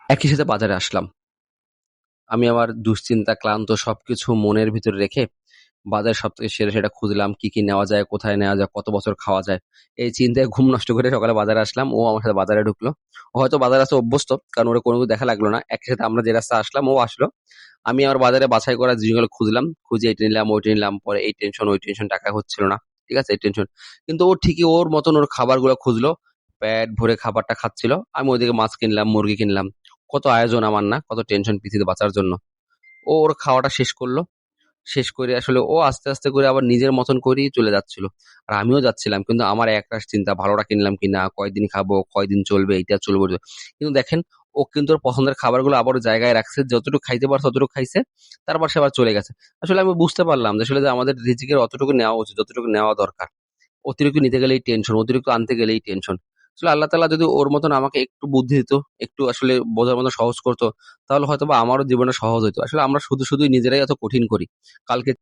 একই সাথে বাজারে আসলাম। আমি আমার দুশ্চিন্তা, ক্লান্ত সবকিছু মনের ভিতরে রেখে বাজারে সবথেকে সেরা সেটা খুঁজলাম, কি কি নেওয়া যায়, কোথায় নেওয়া যায়, কত বছর খাওয়া যায়। এই চিন্তায় ঘুম নষ্ট করে সকালে বাজারে আসলাম। ও আমার সাথে বাজারে ঢুকলো। ও হয়তো বাজারে আসতে অভ্যস্ত, কারণ ওরা কোনো কিছু দেখা লাগলো না। একই সাথে আমরা যে রাস্তা আসলাম ও আসলো। আমি আমার বাজারে বাছাই করা জিনিসগুলো খুঁজলাম, খুঁজে এটা নিলাম ওইটা নিলাম, পরে এই টেনশন ওই টেনশন, টাকা হচ্ছিল না, ঠিক আছে, এই টেনশন। কিন্তু ও ঠিকই ওর মতন ওর খাবারগুলো খুঁজলো, পেট ভরে খাবারটা খাচ্ছিল। আমি ওইদিকে মাছ কিনলাম, মুরগি কিনলাম। কত আয়োজন আমার, না কত টেনশন পৃথিবীতে বাঁচার জন্য। ও ওর খাওয়াটা শেষ করলো। শেষ করে আসলে ও আস্তে আস্তে করে আবার নিজের মতন করেই চলে যাচ্ছিল। আর আমিও যাচ্ছিলাম, কিন্তু আমার একটা চিন্তা, ভালোটা কিনলাম কিনা, কয়দিন খাবো, কয়দিন চলবে, এইটা চলবে ওটা। কিন্তু দেখেন, ও কিন্তু ওর পছন্দের খাবারগুলো আবার জায়গায় রাখছে, যতটুকু খাইতে পারছে ততটুকু খাইছে। তারপর সে আবার চলে গেছে। আসলে আমি বুঝতে পারলাম যে আসলে যে আমাদের রিজিকের অতটুকু নেওয়া উচিত যতটুকু নেওয়া দরকার। অতিরিক্ত নিতে গেলেই টেনশন, অতিরিক্ত আনতে গেলেই টেনশন। আসলে আল্লাহ তাআলা যদি ওর মতন আমাকে একটু বুদ্ধি দিত, একটু আসলে বোঝার মতো সহজ করতো, তাহলে হয়তোবা আমারও জীবনটা সহজ হইতো। আসলে আমরা শুধুই নিজেরাই এত কঠিন করি। কালকে